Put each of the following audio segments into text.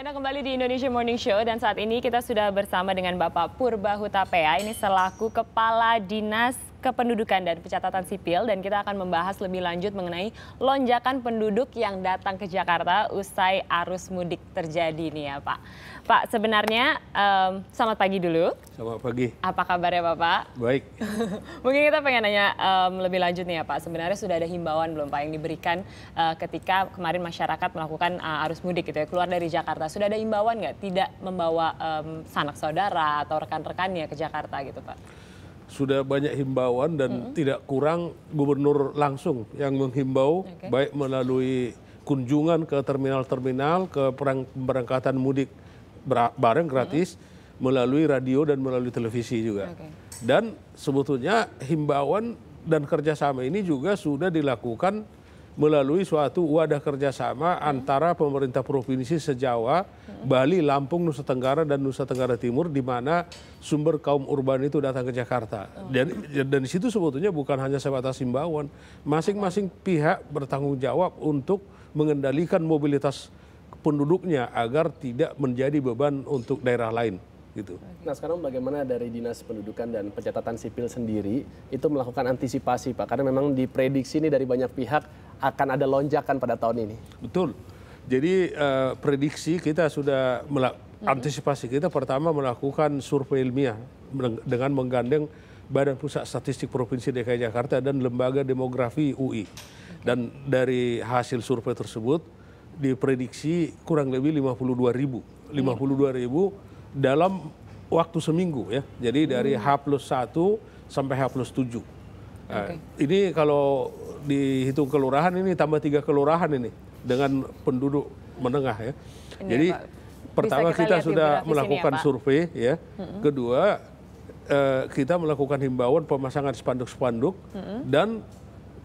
Anda kembali di Indonesia Morning Show dan saat ini kita sudah bersama dengan Bapak Purba Hutapea, ini selaku Kepala Dinas Kependudukan dan Pencatatan Sipil, dan kita akan membahas lebih lanjut mengenai lonjakan penduduk yang datang ke Jakarta usai arus mudik terjadi nih ya Pak. Pak, sebenarnya selamat pagi dulu. Selamat pagi. Apa kabarnya Bapak? Baik. Mungkin kita pengen nanya lebih lanjut nih ya Pak. Sebenarnya sudah ada himbauan belum Pak yang diberikan ketika kemarin masyarakat melakukan arus mudik gitu ya, keluar dari Jakarta. Sudah ada himbauan nggak tidak membawa sanak saudara atau rekan-rekannya ke Jakarta gitu Pak? Sudah banyak himbauan dan tidak kurang gubernur langsung yang menghimbau, baik melalui kunjungan ke terminal-terminal, ke pemberangkatan mudik bareng gratis, melalui radio dan melalui televisi juga. Dan sebetulnya himbauan dan kerjasama ini juga sudah dilakukan melalui suatu wadah kerjasama antara pemerintah provinsi se-Jawa, Bali, Lampung, Nusa Tenggara, dan Nusa Tenggara Timur, di mana sumber kaum urban itu datang ke Jakarta. Dan di situ sebetulnya bukan hanya sebatas himbauan, masing-masing pihak bertanggung jawab untuk mengendalikan mobilitas penduduknya agar tidak menjadi beban untuk daerah lain. Gitu. Nah sekarang bagaimana dari Dinas Pendudukan dan Pencatatan Sipil sendiri itu melakukan antisipasi Pak? Karena memang diprediksi ini dari banyak pihak akan ada lonjakan pada tahun ini. Betul. Jadi prediksi kita sudah antisipasi kita pertama melakukan survei ilmiah dengan menggandeng Badan Pusat Statistik Provinsi DKI Jakarta dan Lembaga Demografi UI. Dan dari hasil survei tersebut diprediksi kurang lebih 52.000 dalam waktu seminggu ya. Jadi dari H+1 sampai H+7. Ini kalau dihitung kelurahan ini tambah 3 kelurahan ini dengan penduduk menengah ya. Jadi pertama kita sudah melakukan survei ya. Kedua kita melakukan himbauan pemasangan spanduk-spanduk dan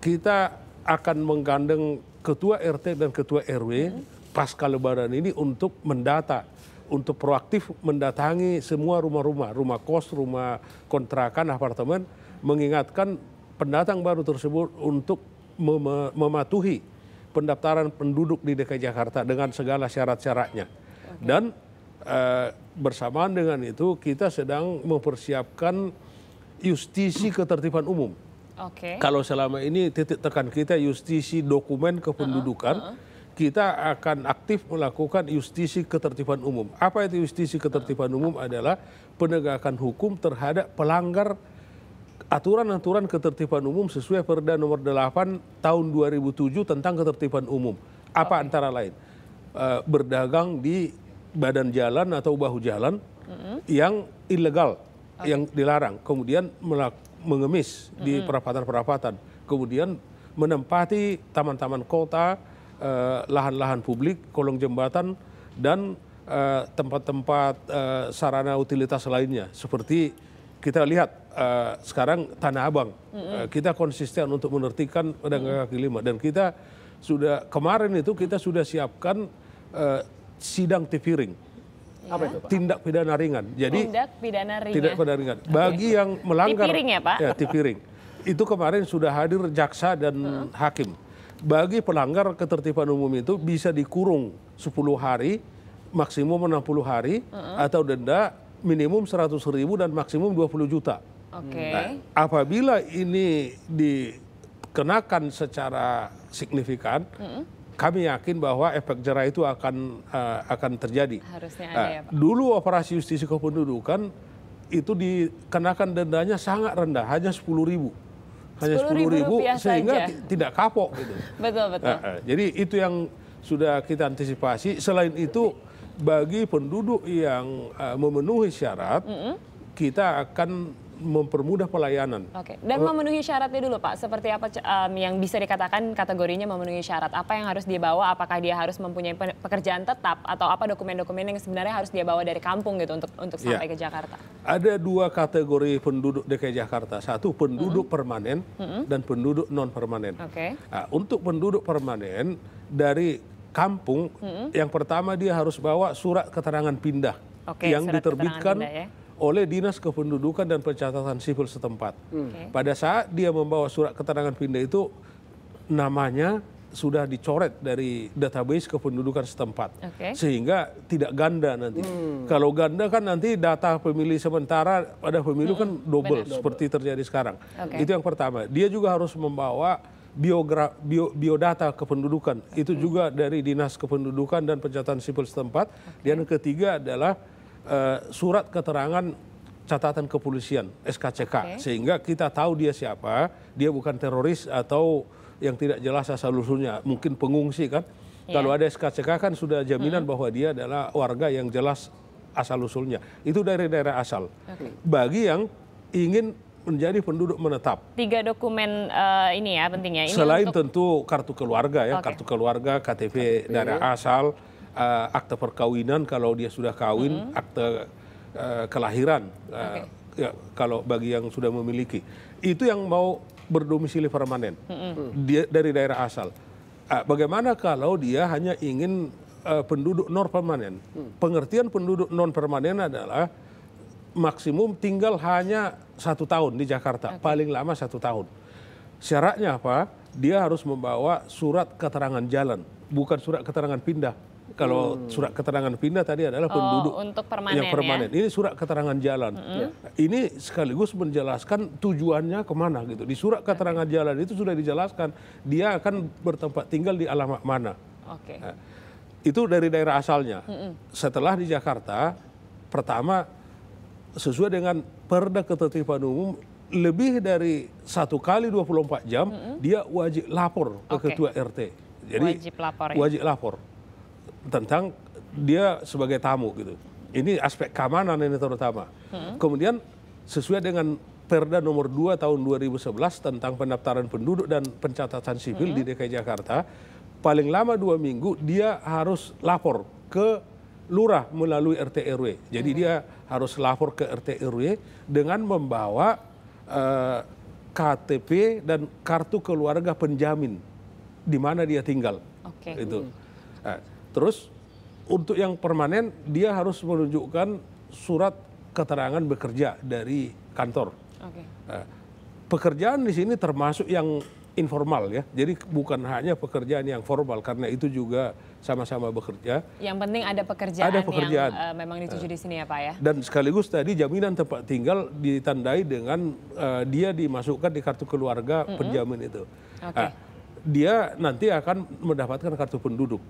kita akan menggandeng ketua RT dan ketua RW pasca Lebaran ini untuk mendata, untuk proaktif mendatangi semua rumah-rumah, rumah kos, rumah kontrakan, apartemen, mengingatkan pendatang baru tersebut untuk mematuhi pendaftaran penduduk di DKI Jakarta dengan segala syarat-syaratnya. Dan bersamaan dengan itu kita sedang mempersiapkan justisi ketertiban umum. Kalau selama ini titik tekan kita justisi dokumen kependudukan, kita akan aktif melakukan justisi ketertiban umum. Apa itu justisi ketertiban umum? Adalah penegakan hukum terhadap pelanggar aturan-aturan ketertiban umum sesuai Perda nomor 8 tahun 2007 tentang ketertiban umum. Apa antara lain? Berdagang di badan jalan atau bahu jalan yang ilegal, yang dilarang. Kemudian mengemis di perapatan-perapatan. Kemudian menempati taman-taman kota, lahan-lahan publik, kolong jembatan, dan tempat-tempat sarana utilitas lainnya. Seperti kita lihat sekarang Tanah Abang, kita konsisten untuk menertibkan pedagang kaki lima. Dan kita sudah, kemarin itu kita sudah siapkan sidang tipiring. Apa itu Pak? Tindak pidana ringan. Jadi tindak pidana ringan. Bagi yang melanggar, tipiring ya Pak? Ya, tipiring. Itu kemarin sudah hadir jaksa dan hakim. Bagi pelanggar ketertiban umum itu bisa dikurung 10 hari, maksimum 60 hari, atau denda minimum 100.000 dan maksimum 20 juta. Nah, apabila ini dikenakan secara signifikan, kami yakin bahwa efek jerah itu akan terjadi. Harusnya ada ya Pak. Dulu operasi justisi kependudukan itu dikenakan dendanya sangat rendah, hanya 10.000. Hanya 10.000 sehingga tidak kapok gitu. Betul. Jadi itu yang sudah kita antisipasi. Selain itu bagi penduduk yang memenuhi syarat, kita akan mempermudah pelayanan. Dan memenuhi syaratnya dulu Pak, seperti apa yang bisa dikatakan kategorinya memenuhi syarat? Apa yang harus dia bawa? Apakah dia harus mempunyai pekerjaan tetap atau apa dokumen-dokumen yang sebenarnya harus dia bawa dari kampung gitu untuk sampai ke Jakarta? Ada 2 kategori penduduk DKI Jakarta. Satu penduduk permanen dan penduduk non permanen. Nah, untuk penduduk permanen dari kampung, yang pertama dia harus bawa surat keterangan pindah yang diterbitkan oleh Dinas Kependudukan dan Pencatatan Sipil setempat. Pada saat dia membawa surat keterangan pindah itu, namanya, sudah dicoret dari database kependudukan setempat, sehingga tidak ganda nanti. Kalau ganda kan nanti data pemilih sementara pada pemilu kan double seperti terjadi sekarang. Itu yang pertama. Dia juga harus membawa biodata kependudukan, itu juga dari Dinas Kependudukan dan Pencatatan Sipil setempat. Dan yang ketiga adalah surat keterangan catatan kepolisian SKCK, sehingga kita tahu dia siapa, dia bukan teroris atau yang tidak jelas asal-usulnya, mungkin pengungsi kan. Kalau ada SKCK kan sudah jaminan bahwa dia adalah warga yang jelas asal-usulnya. Itu dari daerah asal. Bagi yang ingin menjadi penduduk menetap. 3 dokumen ini ya pentingnya. Ini selain tentu kartu keluarga ya, kartu keluarga, KTP daerah asal, akte perkawinan kalau dia sudah kawin, akte kelahiran ya, kalau bagi yang sudah memiliki. Itu yang mau berdomisili permanen dia dari daerah asal. Bagaimana kalau dia hanya ingin penduduk non permanen? Pengertian penduduk non permanen adalah maksimum tinggal hanya 1 tahun di Jakarta, paling lama 1 tahun. Syaratnya apa? Dia harus membawa surat keterangan jalan, bukan surat keterangan pindah. Kalau surat keterangan pindah tadi adalah penduduk untuk permanen, yang permanen. Ini surat keterangan jalan. Ini sekaligus menjelaskan tujuannya kemana gitu. Di surat keterangan jalan itu sudah dijelaskan dia akan bertempat tinggal di alamat mana. Nah, itu dari daerah asalnya. Setelah di Jakarta, pertama sesuai dengan Perda Ketertiban Umum, lebih dari 1 kali 24 jam dia wajib lapor ke ketua RT. Jadi wajib lapor tentang dia sebagai tamu gitu. Ini aspek keamanan ini terutama. Kemudian sesuai dengan Perda nomor 2 tahun 2011 tentang pendaftaran penduduk dan pencatatan sipil di DKI Jakarta, paling lama 2 minggu dia harus lapor ke lurah melalui RT RW. Jadi dia harus lapor ke RT RW dengan membawa KTP dan kartu keluarga penjamin di mana dia tinggal. Itu. Terus untuk yang permanen dia harus menunjukkan surat keterangan bekerja dari kantor. Pekerjaan di sini termasuk yang informal ya. Jadi bukan hanya pekerjaan yang formal karena itu juga sama-sama bekerja. Yang penting ada pekerjaan yang memang dituju di sini ya Pak ya. Dan sekaligus tadi jaminan tempat tinggal ditandai dengan dia dimasukkan di kartu keluarga penjamin itu. Dia nanti akan mendapatkan kartu penduduk.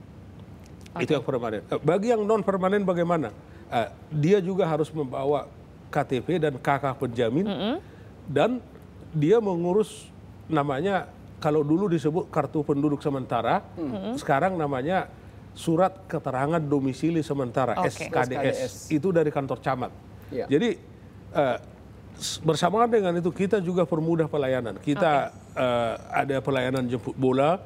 Itu yang permanen. Bagi yang non permanen bagaimana? Dia juga harus membawa KTP dan KK penjamin dan dia mengurus namanya, kalau dulu disebut kartu penduduk sementara, sekarang namanya surat keterangan domisili sementara, SKDS. Itu dari kantor camat. Jadi bersamaan dengan itu kita juga permudah pelayanan. Kita ada pelayanan jemput bola,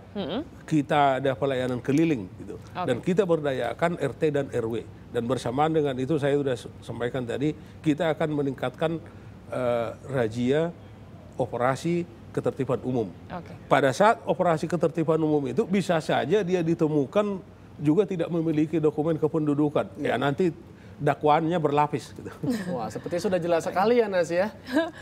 kita ada pelayanan keliling gitu. Dan kita berdayakan RT dan RW. Dan bersamaan dengan itu saya sudah sampaikan tadi, kita akan meningkatkan razia operasi ketertiban umum. Pada saat operasi ketertiban umum itu bisa saja dia ditemukan juga tidak memiliki dokumen kependudukan. Ya nanti dakwaannya berlapis. Gitu. Wah, sepertinya sudah jelas sekali ya Nas ya.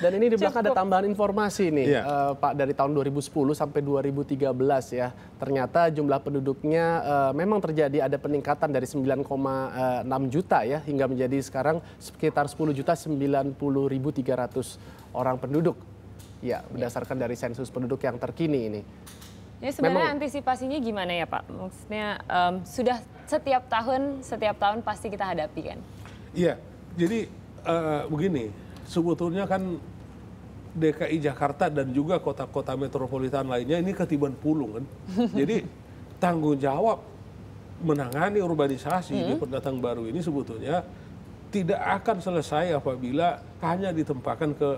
Dan ini di belakang ada tambahan informasi nih Pak, dari tahun 2010 sampai 2013 ya. Ternyata jumlah penduduknya memang terjadi ada peningkatan dari 9,6 juta ya hingga menjadi sekarang sekitar 10.090.300 orang penduduk. Ya, berdasarkan dari sensus penduduk yang terkini ini. Ya sebenarnya antisipasinya gimana ya Pak? Maksudnya sudah setiap tahun pasti kita hadapi kan? Iya, jadi begini, sebetulnya kan DKI Jakarta dan juga kota-kota metropolitan lainnya ini ketiban pulung kan. Jadi tanggung jawab menangani urbanisasi di pendatang baru ini sebetulnya tidak akan selesai apabila hanya ditempatkan ke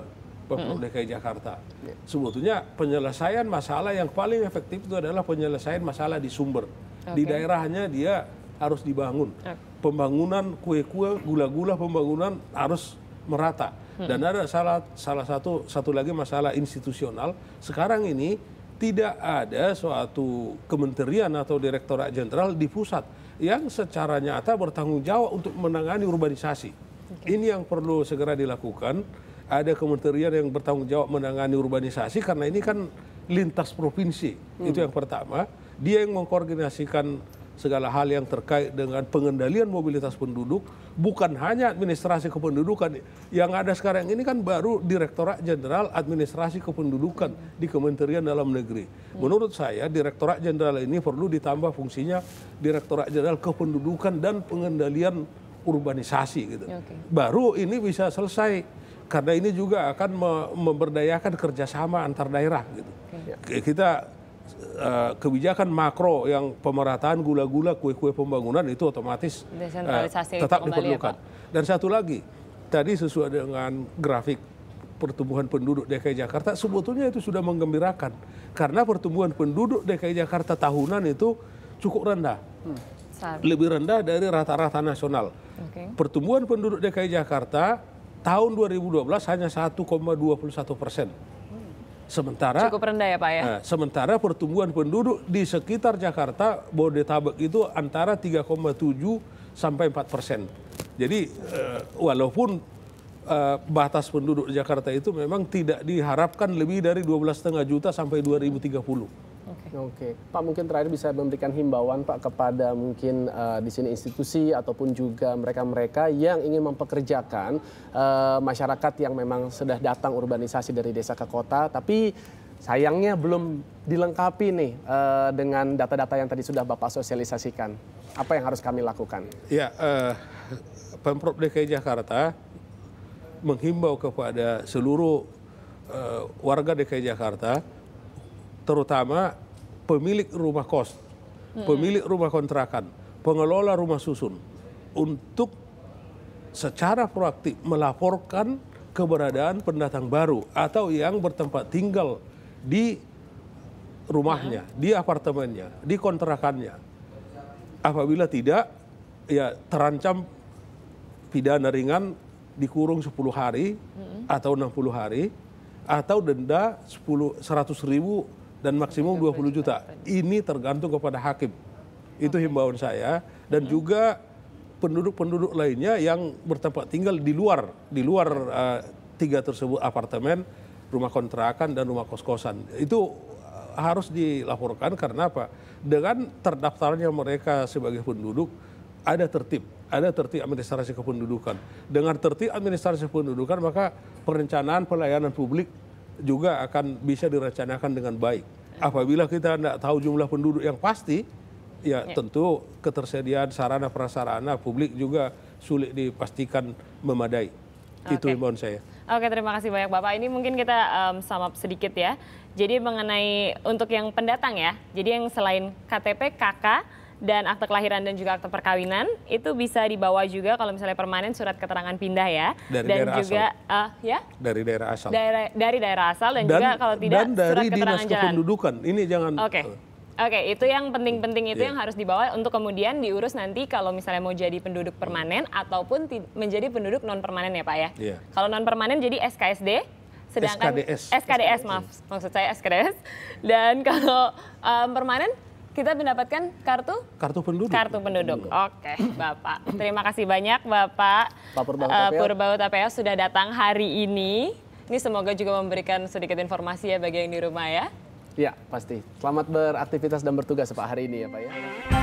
Pemprov DKI Jakarta. Sebetulnya penyelesaian masalah yang paling efektif itu adalah penyelesaian masalah di sumber. Di daerahnya dia harus dibangun. Pembangunan kue-kue, gula-gula pembangunan harus merata. Dan ada salah satu lagi masalah institusional. Sekarang ini tidak ada suatu kementerian atau direktorat jenderal di pusat yang secara nyata bertanggung jawab untuk menangani urbanisasi. Ini yang perlu segera dilakukan. Ada kementerian yang bertanggung jawab menangani urbanisasi karena ini kan lintas provinsi. Itu yang pertama. Dia yang mengkoordinasikan segala hal yang terkait dengan pengendalian mobilitas penduduk, bukan hanya administrasi kependudukan. Yang ada sekarang ini kan baru Direktorat Jenderal Administrasi Kependudukan di Kementerian Dalam Negeri. Menurut saya Direktorat Jenderal ini perlu ditambah fungsinya Direktorat Jenderal Kependudukan dan Pengendalian Urbanisasi gitu. Baru ini bisa selesai, karena ini juga akan memberdayakan kerjasama antar daerah gitu. Kita kebijakan makro yang pemerataan gula-gula, kue-kue pembangunan itu otomatis tetap diperlukan. Dan satu lagi, tadi sesuai dengan grafik pertumbuhan penduduk DKI Jakarta, sebetulnya itu sudah menggembirakan. Karena pertumbuhan penduduk DKI Jakarta tahunan itu cukup rendah. Lebih rendah dari rata-rata nasional. Pertumbuhan penduduk DKI Jakarta tahun 2012 hanya 1,21%. Sementara cukup rendah ya Pak ya. Sementara pertumbuhan penduduk di sekitar Jakarta, Bodetabek itu antara 3,7 sampai 4%. Jadi walaupun batas penduduk Jakarta itu memang tidak diharapkan lebih dari 12,5 juta sampai 2030. Oke, Pak, mungkin terakhir bisa memberikan himbauan Pak kepada mungkin di sini institusi ataupun juga mereka-mereka yang ingin mempekerjakan masyarakat yang memang sudah datang urbanisasi dari desa ke kota, tapi sayangnya belum dilengkapi nih dengan data-data yang tadi sudah Bapak sosialisasikan. Apa yang harus kami lakukan? Ya, Pemprov DKI Jakarta menghimbau kepada seluruh warga DKI Jakarta, terutama pemilik rumah kos, pemilik rumah kontrakan, pengelola rumah susun, untuk secara proaktif melaporkan keberadaan pendatang baru atau yang bertempat tinggal di rumahnya, di apartemennya, di kontrakannya. Apabila tidak, ya terancam pidana ringan, dikurung 10 hari atau 60 hari, atau denda 100.000 dan maksimum 20 juta. Ini tergantung kepada hakim. Itu himbauan saya. Dan juga penduduk-penduduk lainnya yang bertempat tinggal di luar 3 tersebut, apartemen, rumah kontrakan, dan rumah kos-kosan. Itu harus dilaporkan karena apa? Dengan terdaftarnya mereka sebagai penduduk, ada tertib administrasi kependudukan. Dengan tertib administrasi kependudukan, maka perencanaan pelayanan publik juga akan bisa direncanakan dengan baik. Apabila kita tidak tahu jumlah penduduk yang pasti, ya tentu ketersediaan sarana prasarana publik juga sulit dipastikan memadai. Itu himbauan saya. Oke, terima kasih banyak Bapak. Ini mungkin kita sum up sedikit ya. Jadi mengenai untuk yang pendatang ya, jadi yang selain KTP, KK, dan akte kelahiran dan juga akte perkawinan itu bisa dibawa juga kalau misalnya permanen surat keterangan pindah ya. Dari dan daerah juga asal. Dari daerah asal. Dari daerah asal dan juga kalau tidak dan dari surat keterangan dinas jalan. kependudukan. Ini jangan. Oke, itu yang penting-penting itu yang harus dibawa untuk kemudian diurus nanti kalau misalnya mau jadi penduduk permanen ataupun menjadi penduduk non permanen ya Pak ya. Kalau non permanen jadi SKSD, sedangkan SKDS maaf, maksud saya SKDS. Dan kalau permanen kita mendapatkan kartu penduduk. Oke, Bapak. Terima kasih banyak Bapak Purba Hutapea sudah datang hari ini. Ini semoga juga memberikan sedikit informasi ya bagi yang di rumah ya. Ya, pasti. Selamat beraktivitas dan bertugas Pak hari ini ya Pak ya.